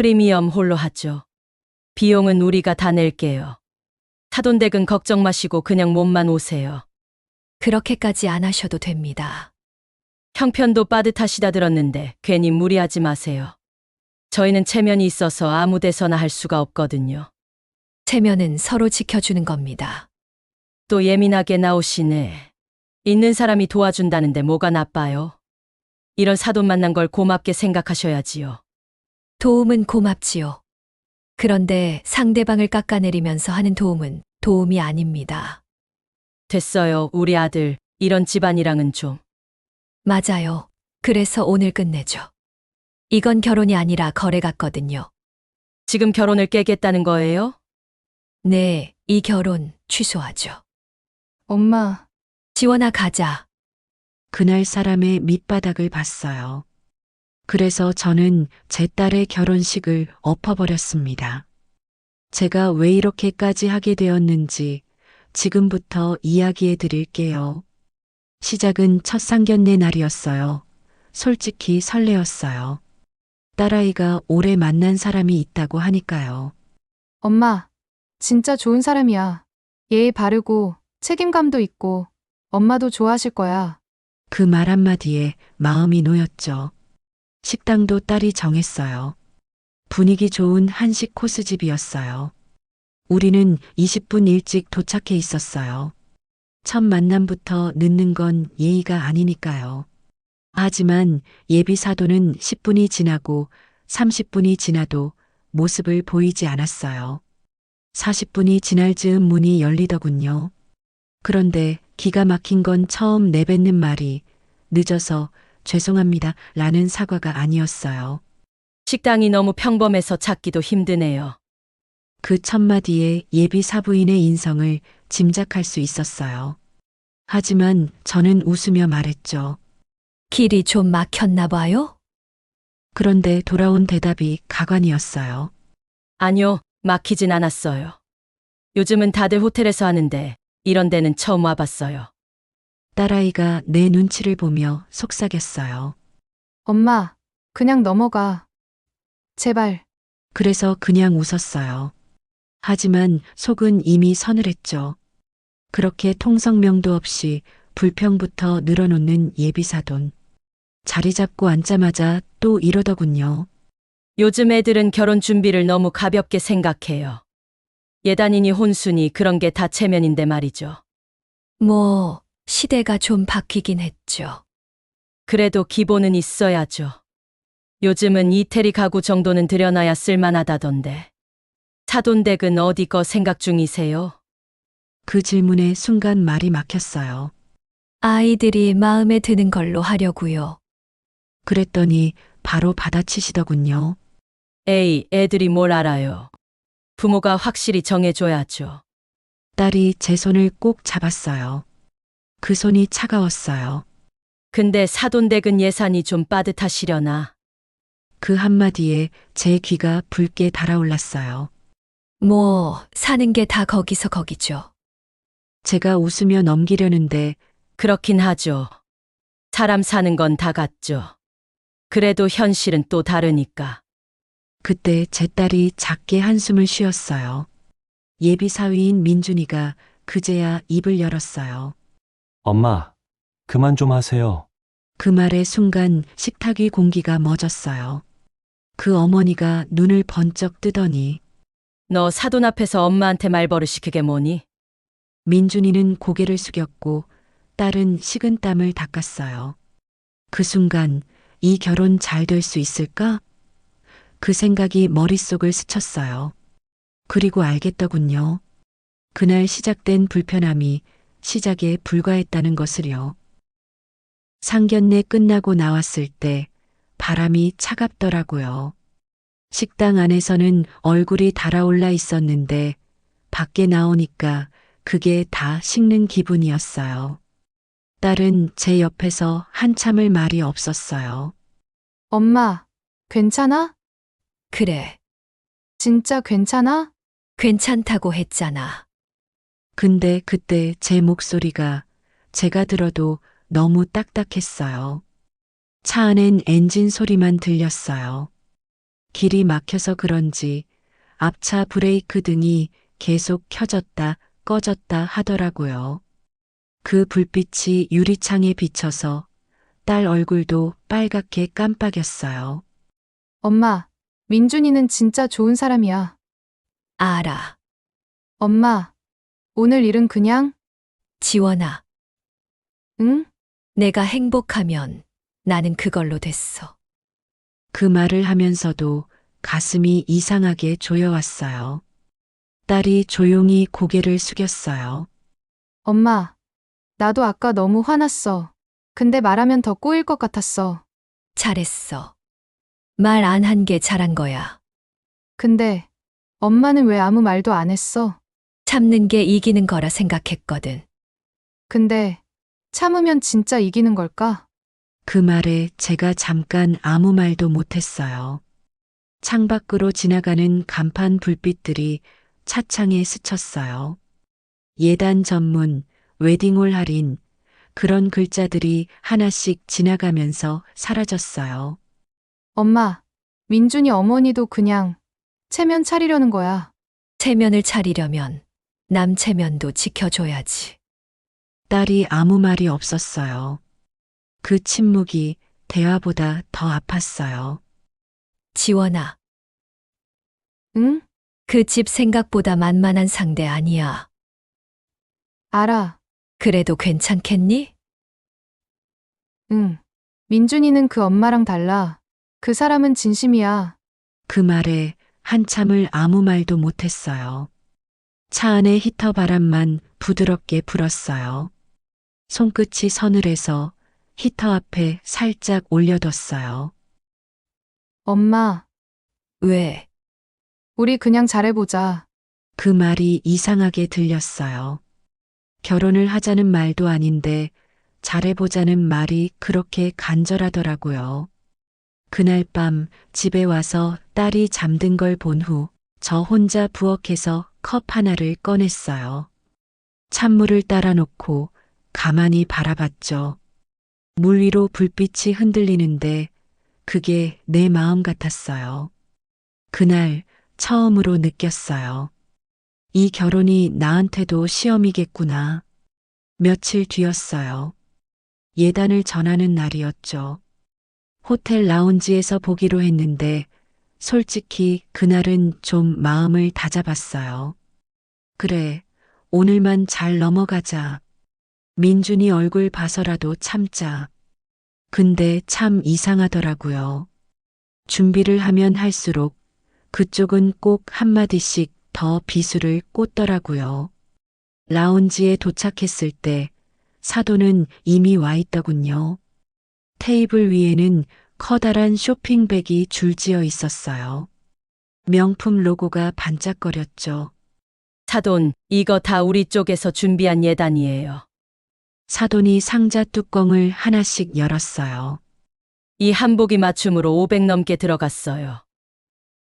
프리미엄 홀로 하죠. 비용은 우리가 다 낼게요. 사돈댁은 걱정 마시고 그냥 몸만 오세요. 그렇게까지 안 하셔도 됩니다. 형편도 빠듯하시다 들었는데 괜히 무리하지 마세요. 저희는 체면이 있어서 아무 데서나 할 수가 없거든요. 체면은 서로 지켜주는 겁니다. 또 예민하게 나오시네. 있는 사람이 도와준다는데 뭐가 나빠요? 이런 사돈 만난 걸 고맙게 생각하셔야지요. 도움은 고맙지요. 그런데 상대방을 깎아내리면서 하는 도움은 도움이 아닙니다. 됐어요, 우리 아들. 이런 집안이랑은 좀. 맞아요. 그래서 오늘 끝내죠. 이건 결혼이 아니라 거래 같거든요. 지금 결혼을 깨겠다는 거예요? 네, 이 결혼 취소하죠. 엄마, 지원아 가자. 그날 사람의 밑바닥을 봤어요. 그래서 저는 제 딸의 결혼식을 엎어버렸습니다. 제가 왜 이렇게까지 하게 되었는지 지금부터 이야기해 드릴게요. 시작은 첫 상견례 날이었어요. 솔직히 설레었어요. 딸아이가 올해 만난 사람이 있다고 하니까요. 엄마, 진짜 좋은 사람이야. 예의 바르고 책임감도 있고 엄마도 좋아하실 거야. 그 말 한마디에 마음이 놓였죠. 식당도 딸이 정했어요. 분위기 좋은 한식 코스집이었어요. 우리는 20분 일찍 도착해 있었어요. 첫 만남부터 늦는 건 예의가 아니니까요. 하지만 예비 사도는 10분이 지나고 30분이 지나도 모습을 보이지 않았어요. 40분이 지날 즈음 문이 열리더군요. 그런데 기가 막힌 건 처음 내뱉는 말이 늦어서 죄송합니다 라는 사과가 아니었어요. 식당이 너무 평범해서 찾기도 힘드네요. 그 첫마디에 예비 사부인의 인성을 짐작할 수 있었어요. 하지만 저는 웃으며 말했죠. 길이 좀 막혔나 봐요? 그런데 돌아온 대답이 가관이었어요. 아니요, 막히진 않았어요. 요즘은 다들 호텔에서 하는데 이런 데는 처음 와봤어요. 딸아이가 내 눈치를 보며 속삭였어요. 엄마, 그냥 넘어가. 제발. 그래서 그냥 웃었어요. 하지만 속은 이미 서늘했죠. 그렇게 통성명도 없이 불평부터 늘어놓는 예비사돈. 자리 잡고 앉자마자 또 이러더군요. 요즘 애들은 결혼 준비를 너무 가볍게 생각해요. 예단이니 혼수니 그런 게 다 체면인데 말이죠. 뭐, 시대가 좀 바뀌긴 했죠. 그래도 기본은 있어야죠. 요즘은 이태리 가구 정도는 들여놔야 쓸만하다던데. 사돈댁은 어디 거 생각 중이세요? 그 질문에 순간 말이 막혔어요. 아이들이 마음에 드는 걸로 하려고요. 그랬더니 바로 받아치시더군요. 에이, 애들이 뭘 알아요. 부모가 확실히 정해줘야죠. 딸이 제 손을 꼭 잡았어요. 그 손이 차가웠어요. 근데 사돈댁은 예산이 좀 빠듯하시려나. 그 한마디에 제 귀가 붉게 달아올랐어요. 뭐, 사는 게 다 거기서 거기죠. 제가 웃으며 넘기려는데 그렇긴 하죠. 사람 사는 건 다 같죠. 그래도 현실은 또 다르니까. 그때 제 딸이 작게 한숨을 쉬었어요. 예비 사위인 민준이가 그제야 입을 열었어요. 엄마, 그만 좀 하세요. 그 말의 순간 식탁 위 공기가 멎었어요. 그 어머니가 눈을 번쩍 뜨더니 너 사돈 앞에서 엄마한테 말버릇이 그게 뭐니? 민준이는 고개를 숙였고 딸은 식은땀을 닦았어요. 그 순간 이 결혼 잘 될 수 있을까? 그 생각이 머릿속을 스쳤어요. 그리고 알겠더군요. 그날 시작된 불편함이 시작에 불과했다는 것을요. 상견례 끝나고 나왔을 때 바람이 차갑더라고요. 식당 안에서는 얼굴이 달아올라 있었는데 밖에 나오니까 그게 다 식는 기분이었어요. 딸은 제 옆에서 한참을 말이 없었어요. 엄마, 괜찮아? 그래, 진짜 괜찮아? 괜찮다고 했잖아. 근데 그때 제 목소리가 제가 들어도 너무 딱딱했어요. 차 안엔 엔진 소리만 들렸어요. 길이 막혀서 그런지 앞차 브레이크 등이 계속 켜졌다 꺼졌다 하더라고요. 그 불빛이 유리창에 비쳐서 딸 얼굴도 빨갛게 깜빡였어요. 엄마, 민준이는 진짜 좋은 사람이야. 알아. 엄마, 오늘 일은 그냥, 지원아, 응? 내가 행복하면 나는 그걸로 됐어. 그 말을 하면서도 가슴이 이상하게 조여왔어요. 딸이 조용히 고개를 숙였어요. 엄마, 나도 아까 너무 화났어. 근데 말하면 더 꼬일 것 같았어. 잘했어. 말 안 한 게 잘한 거야. 근데 엄마는 왜 아무 말도 안 했어? 참는 게 이기는 거라 생각했거든. 근데 참으면 진짜 이기는 걸까? 그 말에 제가 잠깐 아무 말도 못했어요. 창밖으로 지나가는 간판 불빛들이 차창에 스쳤어요. 예단 전문, 웨딩홀 할인, 그런 글자들이 하나씩 지나가면서 사라졌어요. 엄마, 민준이 어머니도 그냥 체면 차리려는 거야. 체면을 차리려면 남 체면도 지켜줘야지. 딸이 아무 말이 없었어요. 그 침묵이 대화보다 더 아팠어요. 지원아, 응? 그 집 생각보다 만만한 상대 아니야. 알아. 그래도 괜찮겠니? 응. 민준이는 그 엄마랑 달라. 그 사람은 진심이야. 그 말에 한참을 아무 말도 못했어요. 차 안의 히터 바람만 부드럽게 불었어요. 손끝이 서늘해서 히터 앞에 살짝 올려뒀어요. 엄마, 왜? 우리 그냥 잘해보자. 그 말이 이상하게 들렸어요. 결혼을 하자는 말도 아닌데 잘해보자는 말이 그렇게 간절하더라고요. 그날 밤 집에 와서 딸이 잠든 걸 본 후 저 혼자 부엌에서 컵 하나를 꺼냈어요. 찬물을 따라 놓고 가만히 바라봤죠. 물 위로 불빛이 흔들리는데 그게 내 마음 같았어요. 그날 처음으로 느꼈어요. 이 결혼이 나한테도 시험이겠구나. 며칠 뒤였어요. 예단을 전하는 날이었죠. 호텔 라운지에서 보기로 했는데 솔직히 그날은 좀 마음을 다잡았어요. 그래, 오늘만 잘 넘어가자. 민준이 얼굴 봐서라도 참자. 근데 참 이상하더라고요. 준비를 하면 할수록 그쪽은 꼭 한마디씩 더 비수를 꽂더라고요. 라운지에 도착했을 때 사도는 이미 와 있더군요. 테이블 위에는 커다란 쇼핑백이 줄지어 있었어요. 명품 로고가 반짝거렸죠. 사돈, 이거 다 우리 쪽에서 준비한 예단이에요. 사돈이 상자 뚜껑을 하나씩 열었어요. 이 한복이 맞춤으로 500 넘게 들어갔어요.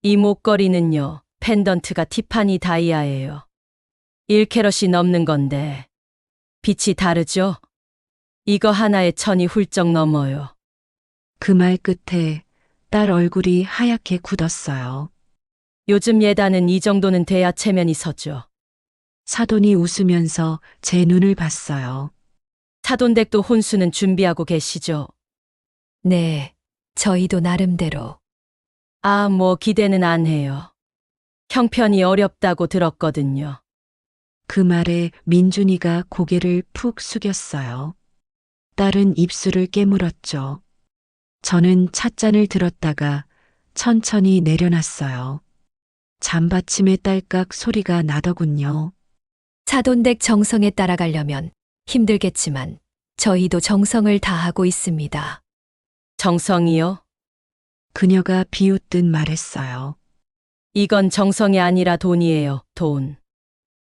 이 목걸이는요, 펜던트가 티파니 다이아예요. 1캐럿이 넘는 건데, 빛이 다르죠? 이거 하나에 1000이 훌쩍 넘어요. 그 말 끝에 딸 얼굴이 하얗게 굳었어요. 요즘 예단은 이 정도는 돼야 체면이 서죠. 사돈이 웃으면서 제 눈을 봤어요. 사돈댁도 혼수는 준비하고 계시죠? 네, 저희도 나름대로. 아, 뭐 기대는 안 해요. 형편이 어렵다고 들었거든요. 그 말에 민준이가 고개를 푹 숙였어요. 딸은 입술을 깨물었죠. 저는 찻잔을 들었다가 천천히 내려놨어요. 잠받침에 딸깍 소리가 나더군요. 사돈댁 정성에 따라가려면 힘들겠지만 저희도 정성을 다하고 있습니다. 정성이요? 그녀가 비웃듯 말했어요. 이건 정성이 아니라 돈이에요, 돈.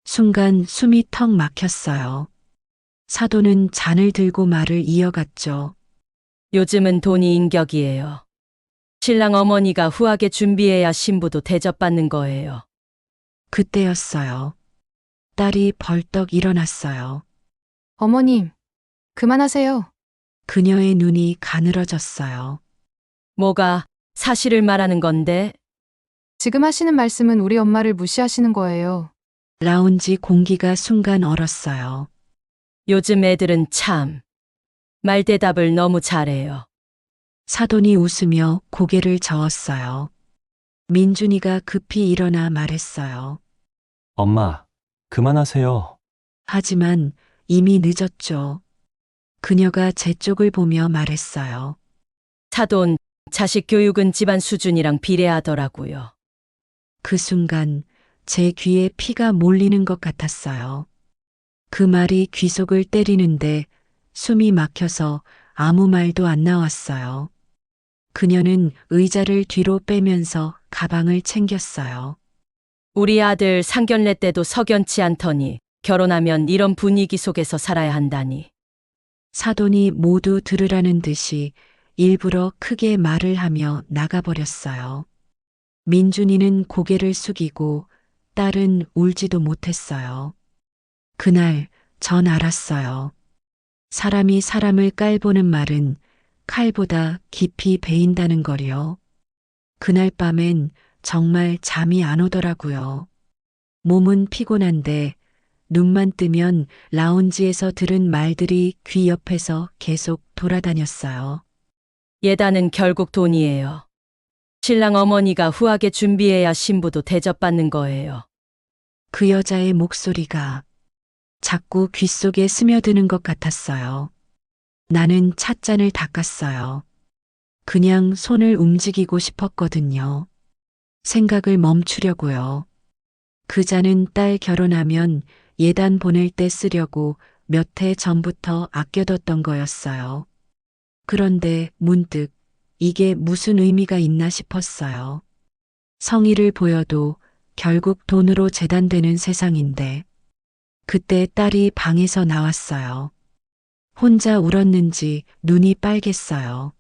순간 숨이 턱 막혔어요. 사돈은 잔을 들고 말을 이어갔죠. 요즘은 돈이 인격이에요. 신랑 어머니가 후하게 준비해야 신부도 대접받는 거예요. 그때였어요. 딸이 벌떡 일어났어요. 어머님, 그만하세요. 그녀의 눈이 가늘어졌어요. 뭐가 사실을 말하는 건데 지금 하시는 말씀은 우리 엄마를 무시하시는 거예요. 라운지 공기가 순간 얼었어요. 요즘 애들은 참 말대답을 너무 잘해요. 사돈이 웃으며 고개를 저었어요. 민준이가 급히 일어나 말했어요. 엄마, 그만하세요. 하지만 이미 늦었죠. 그녀가 제 쪽을 보며 말했어요. 사돈, 자식 교육은 집안 수준이랑 비례하더라고요. 그 순간 제 귀에 피가 몰리는 것 같았어요. 그 말이 귀속을 때리는데 숨이 막혀서 아무 말도 안 나왔어요. 그녀는 의자를 뒤로 빼면서 가방을 챙겼어요. 우리 아들 상견례 때도 석연치 않더니 결혼하면 이런 분위기 속에서 살아야 한다니. 사돈이 모두 들으라는 듯이 일부러 크게 말을 하며 나가버렸어요. 민준이는 고개를 숙이고 딸은 울지도 못했어요. 그날 전 알았어요. 사람이 사람을 깔보는 말은 칼보다 깊이 베인다는 거리요. 그날 밤엔 정말 잠이 안 오더라고요. 몸은 피곤한데 눈만 뜨면 라운지에서 들은 말들이 귀 옆에서 계속 돌아다녔어요. 예단은 결국 돈이에요. 신랑 어머니가 후하게 준비해야 신부도 대접받는 거예요. 그 여자의 목소리가 자꾸 귓속에 스며드는 것 같았어요. 나는 찻잔을 닦았어요. 그냥 손을 움직이고 싶었거든요. 생각을 멈추려고요. 그 잔은 딸 결혼하면 예단 보낼 때 쓰려고 몇 해 전부터 아껴뒀던 거였어요. 그런데 문득 이게 무슨 의미가 있나 싶었어요. 성의를 보여도 결국 돈으로 재단되는 세상인데. 그때 딸이 방에서 나왔어요. 혼자 울었는지 눈이 빨갰어요.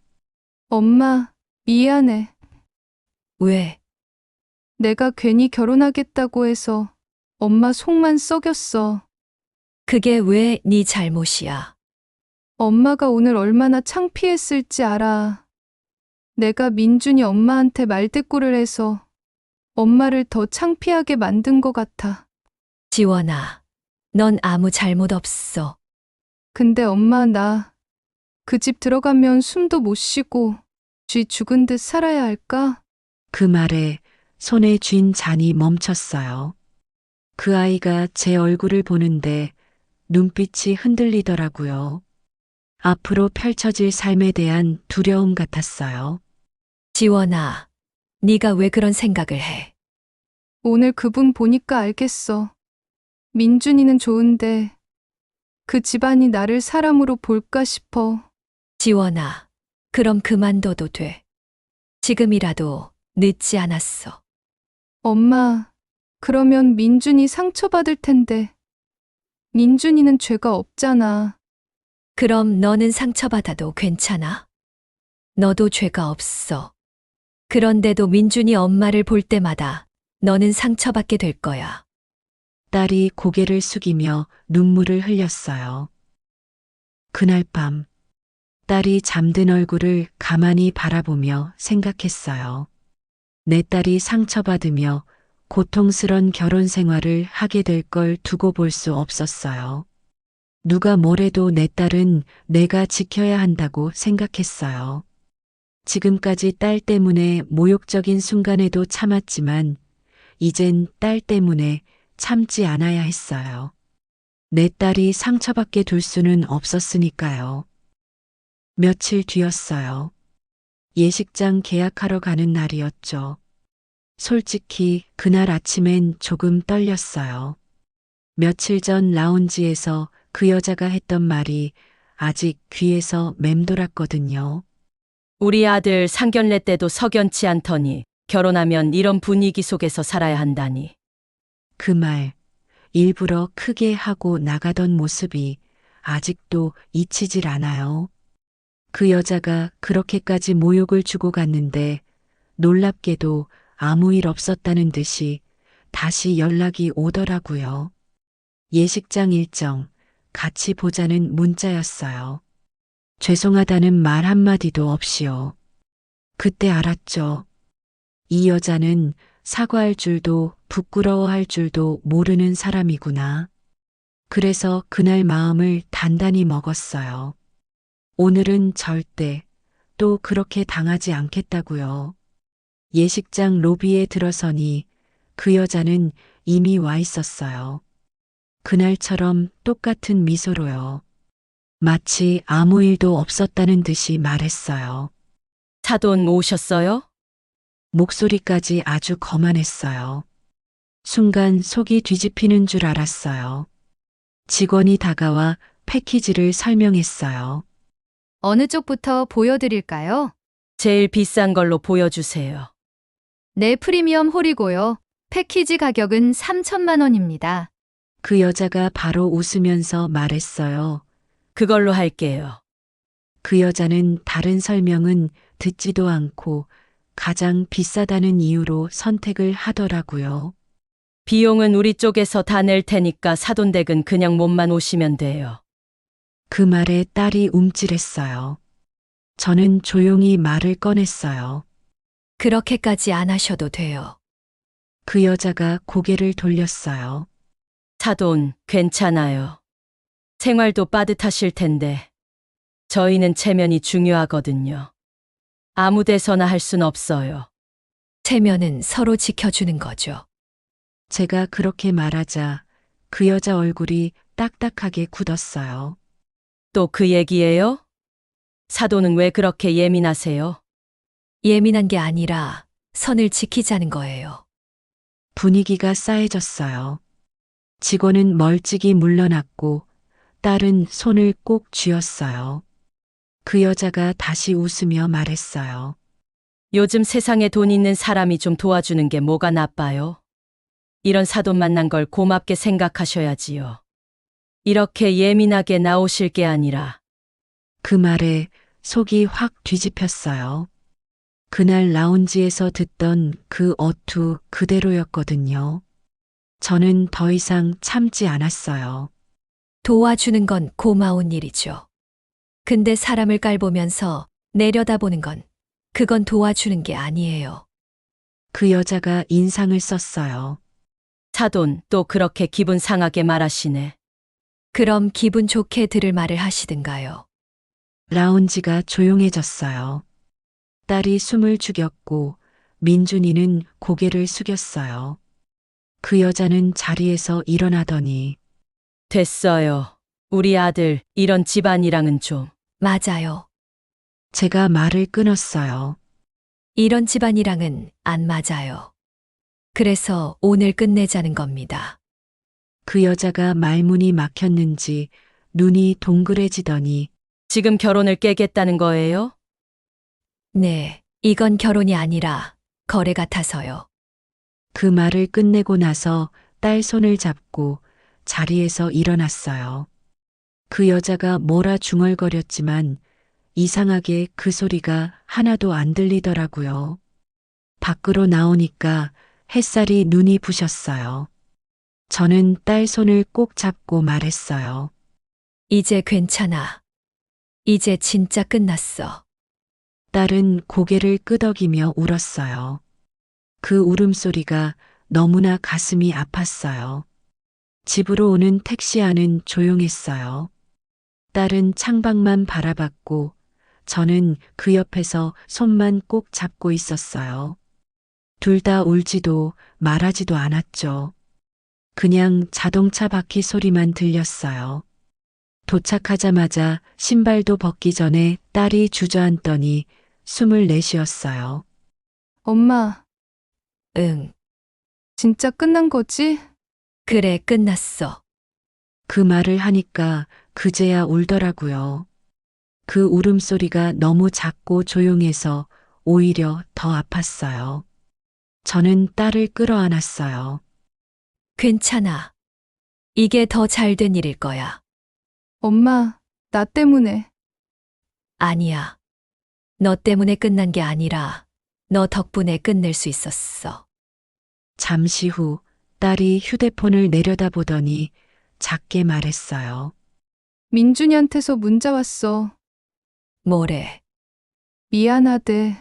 엄마, 미안해. 왜? 내가 괜히 결혼하겠다고 해서 엄마 속만 썩였어. 그게 왜 네 잘못이야? 엄마가 오늘 얼마나 창피했을지 알아. 내가 민준이 엄마한테 말대꾸를 해서 엄마를 더 창피하게 만든 것 같아. 지원아, 넌 아무 잘못 없어. 근데 엄마 나 그 집 들어가면 숨도 못 쉬고 쥐 죽은 듯 살아야 할까? 그 말에 손에 쥔 잔이 멈췄어요. 그 아이가 제 얼굴을 보는데 눈빛이 흔들리더라고요. 앞으로 펼쳐질 삶에 대한 두려움 같았어요. 지원아, 네가 왜 그런 생각을 해? 오늘 그분 보니까 알겠어. 민준이는 좋은데 그 집안이 나를 사람으로 볼까 싶어. 지원아, 그럼 그만둬도 돼. 지금이라도 늦지 않았어. 엄마, 그러면 민준이 상처받을 텐데. 민준이는 죄가 없잖아. 그럼 너는 상처받아도 괜찮아? 너도 죄가 없어. 그런데도 민준이 엄마를 볼 때마다 너는 상처받게 될 거야. 딸이 고개를 숙이며 눈물을 흘렸어요. 그날 밤, 딸이 잠든 얼굴을 가만히 바라보며 생각했어요. 내 딸이 상처받으며 고통스런 결혼 생활을 하게 될 걸 두고 볼 수 없었어요. 누가 뭐래도 내 딸은 내가 지켜야 한다고 생각했어요. 지금까지 딸 때문에 모욕적인 순간에도 참았지만 이젠 딸 때문에 참지 않아야 했어요. 내 딸이 상처받게 둘 수는 없었으니까요. 며칠 뒤였어요. 예식장 계약하러 가는 날이었죠. 솔직히 그날 아침엔 조금 떨렸어요. 며칠 전 라운지에서 그 여자가 했던 말이 아직 귀에서 맴돌았거든요. 우리 아들 상견례 때도 석연치 않더니 결혼하면 이런 분위기 속에서 살아야 한다니. 그 말, 일부러 크게 하고 나가던 모습이 아직도 잊히질 않아요. 그 여자가 그렇게까지 모욕을 주고 갔는데 놀랍게도 아무 일 없었다는 듯이 다시 연락이 오더라고요. 예식장 일정, 같이 보자는 문자였어요. 죄송하다는 말 한마디도 없이요. 그때 알았죠. 이 여자는 사과할 줄도 부끄러워할 줄도 모르는 사람이구나. 그래서 그날 마음을 단단히 먹었어요. 오늘은 절대 또 그렇게 당하지 않겠다고요. 예식장 로비에 들어서니 그 여자는 이미 와 있었어요. 그날처럼 똑같은 미소로요. 마치 아무 일도 없었다는 듯이 말했어요. 사돈 오셨어요? 목소리까지 아주 거만했어요. 순간 속이 뒤집히는 줄 알았어요. 직원이 다가와 패키지를 설명했어요. 어느 쪽부터 보여드릴까요? 제일 비싼 걸로 보여주세요. 네, 프리미엄 홀이고요. 패키지 가격은 3천만 원입니다. 그 여자가 바로 웃으면서 말했어요. 그걸로 할게요. 그 여자는 다른 설명은 듣지도 않고 가장 비싸다는 이유로 선택을 하더라고요. 비용은 우리 쪽에서 다 낼 테니까 사돈댁은 그냥 몸만 오시면 돼요. 그 말에 딸이 움찔했어요. 저는 조용히 말을 꺼냈어요. 그렇게까지 안 하셔도 돼요. 그 여자가 고개를 돌렸어요. 사돈, 괜찮아요. 생활도 빠듯하실 텐데. 저희는 체면이 중요하거든요. 아무 데서나 할 순 없어요. 체면은 서로 지켜주는 거죠. 제가 그렇게 말하자 그 여자 얼굴이 딱딱하게 굳었어요. 또 그 얘기예요? 사돈은 왜 그렇게 예민하세요? 예민한 게 아니라 선을 지키자는 거예요. 분위기가 싸해졌어요. 직원은 멀찍이 물러났고 딸은 손을 꼭 쥐었어요. 그 여자가 다시 웃으며 말했어요. 요즘 세상에 돈 있는 사람이 좀 도와주는 게 뭐가 나빠요? 이런 사돈 만난 걸 고맙게 생각하셔야지요. 이렇게 예민하게 나오실 게 아니라. 그 말에 속이 확 뒤집혔어요. 그날 라운지에서 듣던 그 어투 그대로였거든요. 저는 더 이상 참지 않았어요. 도와주는 건 고마운 일이죠. 근데 사람을 깔보면서 내려다보는 건 그건 도와주는 게 아니에요. 그 여자가 인상을 썼어요. 사돈, 또 그렇게 기분 상하게 말하시네. 그럼 기분 좋게 들을 말을 하시든가요. 라운지가 조용해졌어요. 딸이 숨을 죽였고 민준이는 고개를 숙였어요. 그 여자는 자리에서 일어나더니 됐어요. 우리 아들, 이런 집안이랑은 좀. 맞아요. 제가 말을 끊었어요. 이런 집안이랑은 안 맞아요. 그래서 오늘 끝내자는 겁니다. 그 여자가 말문이 막혔는지 눈이 동그래지더니 지금 결혼을 깨겠다는 거예요? 네, 이건 결혼이 아니라 거래 같아서요. 그 말을 끝내고 나서 딸 손을 잡고 자리에서 일어났어요. 그 여자가 뭐라 중얼거렸지만 이상하게 그 소리가 하나도 안 들리더라고요. 밖으로 나오니까 햇살이 눈이 부셨어요. 저는 딸 손을 꼭 잡고 말했어요. 이제 괜찮아. 이제 진짜 끝났어. 딸은 고개를 끄덕이며 울었어요. 그 울음소리가 너무나 가슴이 아팠어요. 집으로 오는 택시 안은 조용했어요. 딸은 창밖만 바라봤고 저는 그 옆에서 손만 꼭 잡고 있었어요. 둘 다 울지도 말하지도 않았죠. 그냥 자동차 바퀴 소리만 들렸어요. 도착하자마자 신발도 벗기 전에 딸이 주저앉더니 숨을 내쉬었어요. 엄마, 응, 진짜 끝난 거지? 그래, 끝났어. 그 말을 하니까 그제야 울더라고요. 그 울음소리가 너무 작고 조용해서 오히려 더 아팠어요. 저는 딸을 끌어안았어요. 괜찮아. 이게 더 잘된 일일 거야. 엄마, 나 때문에. 아니야. 너 때문에 끝난 게 아니라 너 덕분에 끝낼 수 있었어. 잠시 후 딸이 휴대폰을 내려다보더니 작게 말했어요. 민준이한테서 문자 왔어. 뭐래? 미안하대.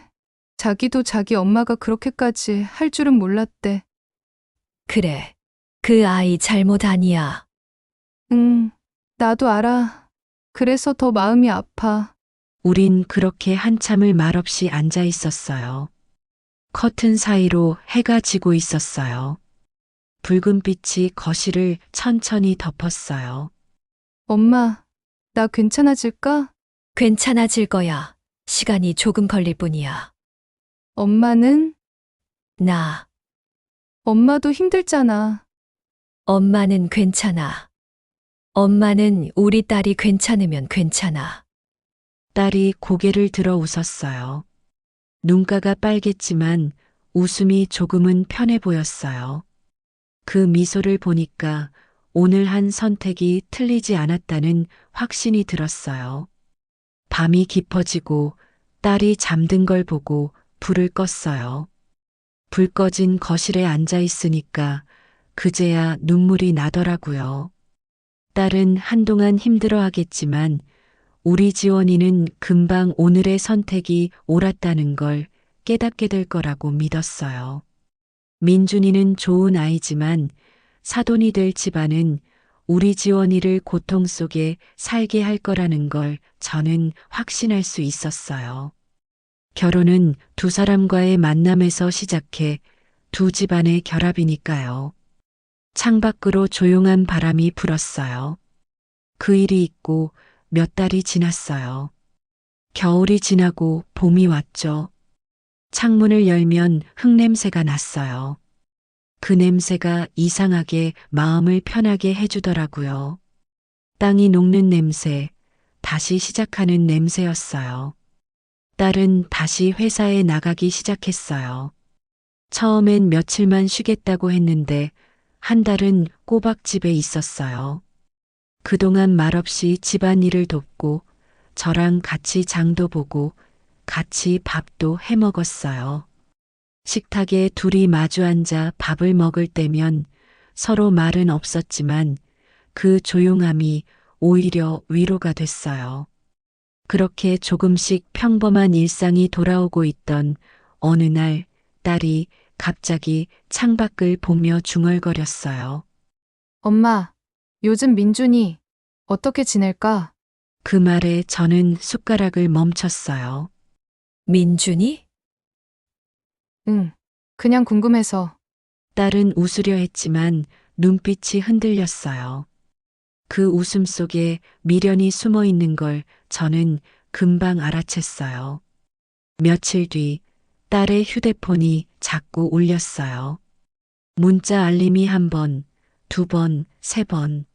자기도 자기 엄마가 그렇게까지 할 줄은 몰랐대. 그래. 그 아이 잘못 아니야. 나도 알아. 그래서 더 마음이 아파. 우린 그렇게 한참을 말없이 앉아 있었어요. 커튼 사이로 해가 지고 있었어요. 붉은 빛이 거실을 천천히 덮었어요. 엄마, 나 괜찮아질까? 괜찮아질 거야. 시간이 조금 걸릴 뿐이야. 엄마는? 나, 엄마도 힘들잖아. 엄마는 괜찮아. 엄마는 우리 딸이 괜찮으면 괜찮아. 딸이 고개를 들어 웃었어요. 눈가가 빨갰지만 웃음이 조금은 편해 보였어요. 그 미소를 보니까 오늘 한 선택이 틀리지 않았다는 확신이 들었어요. 밤이 깊어지고 딸이 잠든 걸 보고 불을 껐어요. 불 꺼진 거실에 앉아 있으니까 그제야 눈물이 나더라고요. 딸은 한동안 힘들어 하겠지만 우리 지원이는 금방 오늘의 선택이 옳았다는 걸 깨닫게 될 거라고 믿었어요. 민준이는 좋은 아이지만 사돈이 될 집안은 우리 지원이를 고통 속에 살게 할 거라는 걸 저는 확신할 수 있었어요. 결혼은 두 사람과의 만남에서 시작해 두 집안의 결합이니까요. 창밖으로 조용한 바람이 불었어요. 그 일이 있고 몇 달이 지났어요. 겨울이 지나고 봄이 왔죠. 창문을 열면 흙냄새가 났어요. 그 냄새가 이상하게 마음을 편하게 해주더라고요. 땅이 녹는 냄새, 다시 시작하는 냄새였어요. 딸은 다시 회사에 나가기 시작했어요. 처음엔 며칠만 쉬겠다고 했는데 한 달은 꼬박 집에 있었어요. 그동안 말없이 집안일을 돕고 저랑 같이 장도 보고 같이 밥도 해 먹었어요. 식탁에 둘이 마주 앉아 밥을 먹을 때면 서로 말은 없었지만 그 조용함이 오히려 위로가 됐어요. 그렇게 조금씩 평범한 일상이 돌아오고 있던 어느 날 딸이 갑자기 창밖을 보며 중얼거렸어요. 엄마, 요즘 민준이 어떻게 지낼까? 그 말에 저는 숟가락을 멈췄어요. 민준이? 응, 그냥 궁금해서. 딸은 웃으려 했지만 눈빛이 흔들렸어요. 그 웃음 속에 미련이 숨어 있는 걸 저는 금방 알아챘어요. 며칠 뒤 딸의 휴대폰이 자꾸 울렸어요. 문자 알림이 한 번, 두 번, 세 번.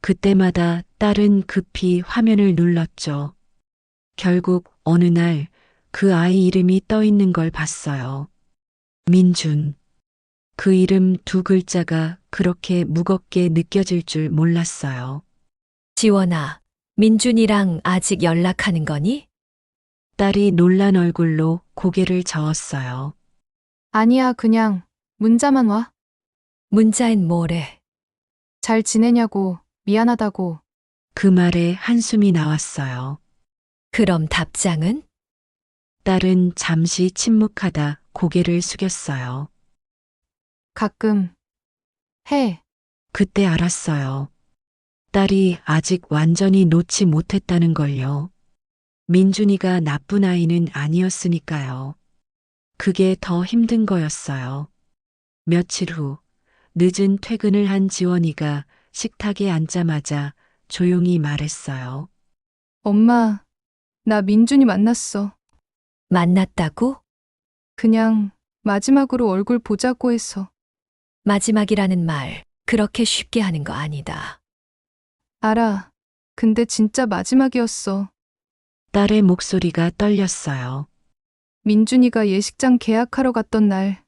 그때마다 딸은 급히 화면을 눌렀죠. 결국 어느 날 그 아이 이름이 떠 있는 걸 봤어요. 민준. 그 이름 두 글자가 그렇게 무겁게 느껴질 줄 몰랐어요. 지원아, 민준이랑 아직 연락하는 거니? 딸이 놀란 얼굴로 고개를 저었어요. 아니야, 그냥 문자만 와. 문자엔 뭐래? 잘 지내냐고, 미안하다고. 그 말에 한숨이 나왔어요. 그럼 답장은? 딸은 잠시 침묵하다 고개를 숙였어요. 가끔 해. 그때 알았어요. 딸이 아직 완전히 놓지 못했다는 걸요. 민준이가 나쁜 아이는 아니었으니까요. 그게 더 힘든 거였어요. 며칠 후 늦은 퇴근을 한 지원이가 식탁에 앉자마자 조용히 말했어요. 엄마, 나 민준이 만났어. 만났다고? 그냥 마지막으로 얼굴 보자고 해서. 마지막이라는 말, 그렇게 쉽게 하는 거 아니다. 알아. 근데 진짜 마지막이었어. 딸의 목소리가 떨렸어요. 민준이가 예식장 계약하러 갔던 날.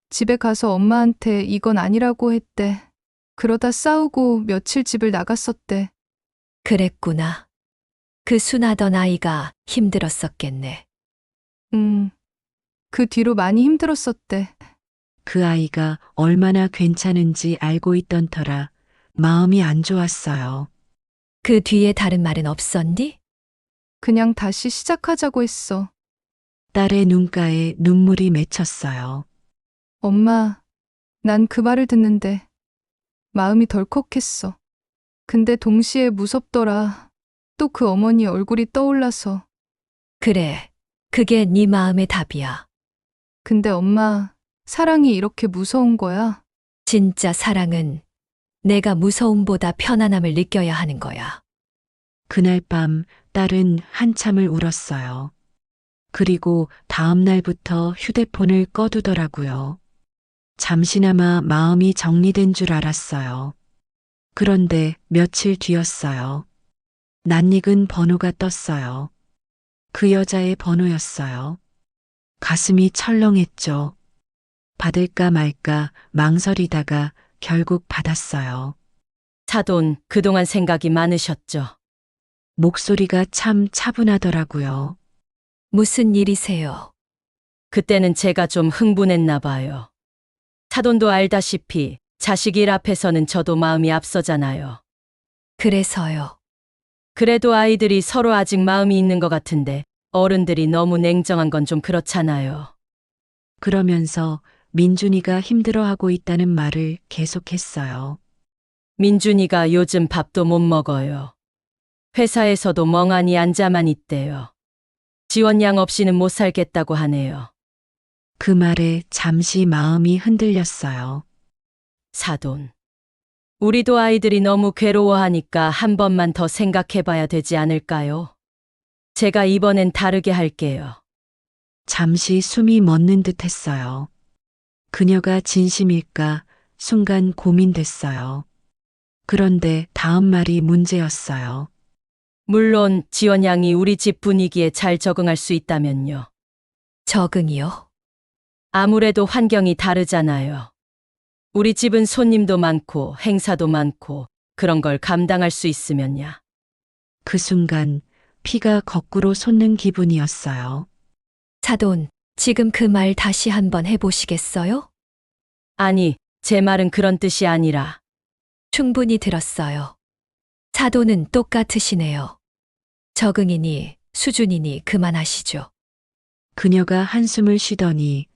집에 가서 엄마한테 이건 아니라고 했대. 그러다 싸우고 며칠 집을 나갔었대. 그랬구나. 그 순하던 아이가 힘들었었겠네. 그 뒤로 많이 힘들었었대. 그 아이가 얼마나 괜찮은지 알고 있던 터라 마음이 안 좋았어요. 그 뒤에 다른 말은 없었니? 그냥 다시 시작하자고 했어. 딸의 눈가에 눈물이 맺혔어요. 엄마, 난 그 말을 듣는데 마음이 덜컥했어. 근데 동시에 무섭더라. 또 그 어머니 얼굴이 떠올라서. 그래, 그게 네 마음의 답이야. 근데 엄마, 사랑이 이렇게 무서운 거야? 진짜 사랑은 내가 무서움보다 편안함을 느껴야 하는 거야. 그날 밤 딸은 한참을 울었어요. 그리고 다음 날부터 휴대폰을 꺼두더라고요. 잠시나마 마음이 정리된 줄 알았어요. 그런데 며칠 뒤였어요. 낯익은 번호가 떴어요. 그 여자의 번호였어요. 가슴이 철렁했죠. 받을까 말까 망설이다가 결국 받았어요. 사돈, 그동안 생각이 많으셨죠? 목소리가 참 차분하더라고요. 무슨 일이세요? 그때는 제가 좀 흥분했나 봐요. 사돈도 알다시피 자식 일 앞에서는 저도 마음이 앞서잖아요. 그래서요. 그래도 아이들이 서로 아직 마음이 있는 것 같은데 어른들이 너무 냉정한 건 좀 그렇잖아요. 그러면서 민준이가 힘들어하고 있다는 말을 계속했어요. 민준이가 요즘 밥도 못 먹어요. 회사에서도 멍하니 앉아만 있대요. 지원양 없이는 못 살겠다고 하네요. 그 말에 잠시 마음이 흔들렸어요. 사돈. 우리도 아이들이 너무 괴로워하니까 한 번만 더 생각해봐야 되지 않을까요? 제가 이번엔 다르게 할게요. 잠시 숨이 멎는 듯 했어요. 그녀가 진심일까 순간 고민됐어요. 그런데 다음 말이 문제였어요. 물론 지원 양이 우리 집 분위기에 잘 적응할 수 있다면요. 적응이요? 아무래도 환경이 다르잖아요. 우리 집은 손님도 많고 행사도 많고 그런 걸 감당할 수 있으면야. 그 순간 피가 거꾸로 솟는 기분이었어요. 사돈, 지금 그 말 다시 한번 해보시겠어요? 아니, 제 말은 그런 뜻이 아니라 충분히 들었어요. 사돈은 똑같으시네요. 적응이니 수준이니 그만하시죠. 그녀가 한숨을 쉬더니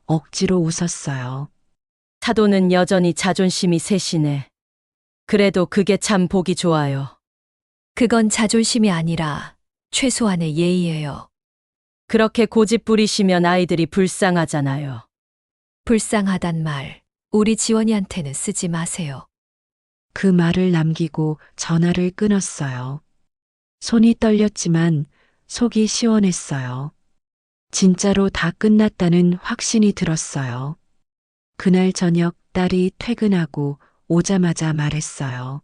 억지로 웃었어요. 사돈은 여전히 자존심이 세시네. 그래도 그게 참 보기 좋아요. 그건 자존심이 아니라 최소한의 예의예요. 그렇게 고집 부리시면 아이들이 불쌍하잖아요. 불쌍하단 말, 우리 지원이한테는 쓰지 마세요. 그 말을 남기고 전화를 끊었어요. 손이 떨렸지만 속이 시원했어요. 진짜로 다 끝났다는 확신이 들었어요. 그날 저녁 딸이 퇴근하고 오자마자 말했어요.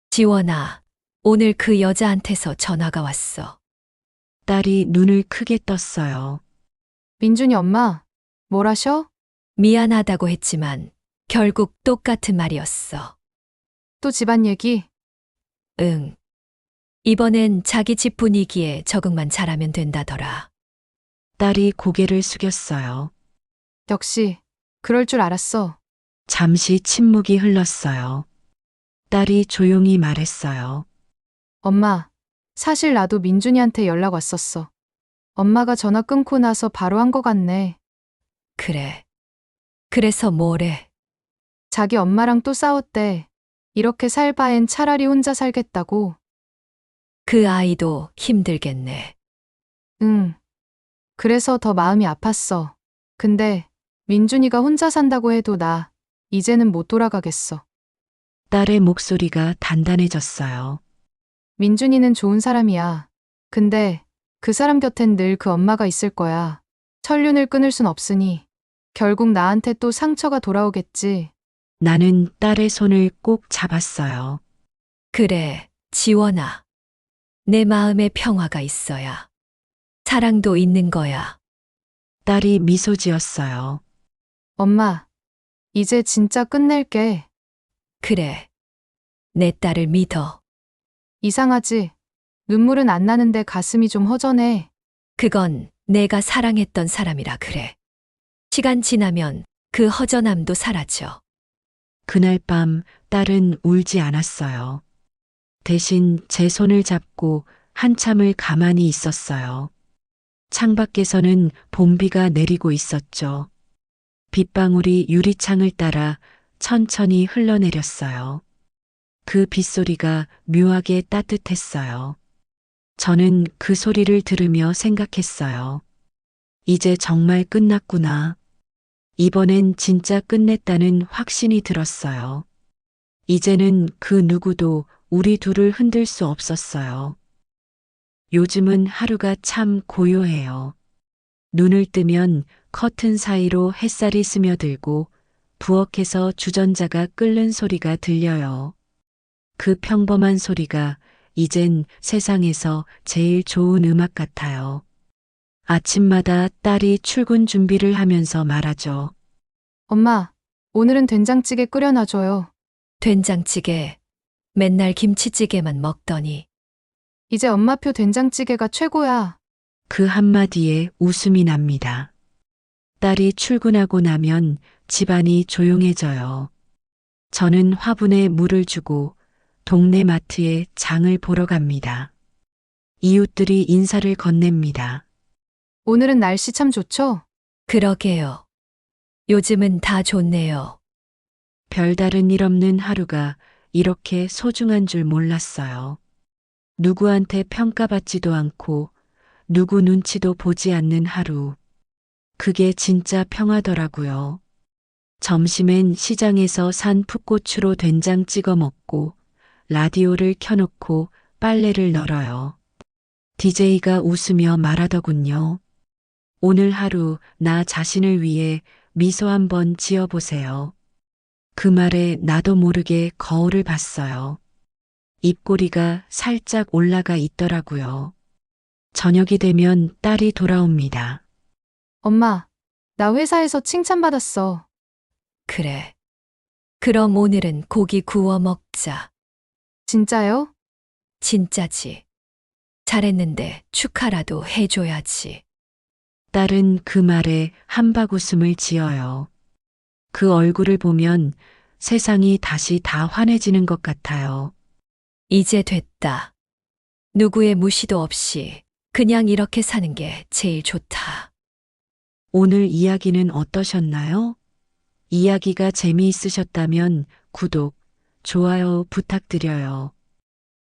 지원아, 오늘 그 여자한테서 전화가 왔어. 딸이 눈을 크게 떴어요. 민준이 엄마, 뭘 하셔? 미안하다고 했지만 결국 똑같은 말이었어. 또 집안 얘기? 응. 이번엔 자기 집 분위기에 적응만 잘하면 된다더라. 딸이 고개를 숙였어요. 역시, 그럴 줄 알았어. 잠시 침묵이 흘렀어요. 딸이 조용히 말했어요. 엄마, 사실 나도 민준이한테 연락 왔었어. 엄마가 전화 끊고 나서 바로 한 거 같네. 그래. 그래서 뭐래? 자기 엄마랑 또 싸웠대. 이렇게 살 바엔 차라리 혼자 살겠다고. 그 아이도 힘들겠네. 응. 그래서 더 마음이 아팠어. 근데 민준이가 혼자 산다고 해도 나 이제는 못 돌아가겠어. 딸의 목소리가 단단해졌어요. 민준이는 좋은 사람이야. 근데 그 사람 곁엔 늘 그 엄마가 있을 거야. 천륜을 끊을 순 없으니 결국 나한테 또 상처가 돌아오겠지. 나는 딸의 손을 꼭 잡았어요. 그래, 지원아. 내 마음에 평화가 있어야 사랑도 있는 거야. 딸이 미소 지었어요. 엄마, 이제 진짜 끝낼게. 그래. 내 딸을 믿어. 이상하지? 눈물은 안 나는데 가슴이 좀 허전해. 그건 내가 사랑했던 사람이라 그래. 시간 지나면 그 허전함도 사라져. 그날 밤 딸은 울지 않았어요. 대신 제 손을 잡고 한참을 가만히 있었어요. 창밖에서는 봄비가 내리고 있었죠. 빗방울이 유리창을 따라 천천히 흘러내렸어요. 그 빗소리가 묘하게 따뜻했어요. 저는 그 소리를 들으며 생각했어요. 이제 정말 끝났구나. 이번엔 진짜 끝냈다는 확신이 들었어요. 이제는 그 누구도 우리 둘을 흔들 수 없었어요. 요즘은 하루가 참 고요해요. 눈을 뜨면 커튼 사이로 햇살이 스며들고 부엌에서 주전자가 끓는 소리가 들려요. 그 평범한 소리가 이젠 세상에서 제일 좋은 음악 같아요. 아침마다 딸이 출근 준비를 하면서 말하죠. 엄마, 오늘은 된장찌개 끓여놔줘요. 된장찌개, 맨날 김치찌개만 먹더니 이제 엄마표 된장찌개가 최고야. 그 한마디에 웃음이 납니다. 딸이 출근하고 나면 집안이 조용해져요. 저는 화분에 물을 주고 동네 마트에 장을 보러 갑니다. 이웃들이 인사를 건넵니다. 오늘은 날씨 참 좋죠? 그러게요. 요즘은 다 좋네요. 별다른 일 없는 하루가 이렇게 소중한 줄 몰랐어요. 누구한테 평가받지도 않고 누구 눈치도 보지 않는 하루. 그게 진짜 평화더라고요. 점심엔 시장에서 산 풋고추로 된장 찍어 먹고 라디오를 켜놓고 빨래를 널어요. DJ가 웃으며 말하더군요. 오늘 하루 나 자신을 위해 미소 한번 지어보세요. 그 말에 나도 모르게 거울을 봤어요. 입꼬리가 살짝 올라가 있더라고요. 저녁이 되면 딸이 돌아옵니다. 엄마, 나 회사에서 칭찬받았어. 그래. 그럼 오늘은 고기 구워 먹자. 진짜요? 진짜지. 잘했는데 축하라도 해줘야지. 딸은 그 말에 한박웃음을 지어요. 그 얼굴을 보면 세상이 다시 다 환해지는 것 같아요. 이제 됐다. 누구의 무시도 없이 그냥 이렇게 사는 게 제일 좋다. 오늘 이야기는 어떠셨나요? 이야기가 재미있으셨다면 구독, 좋아요 부탁드려요.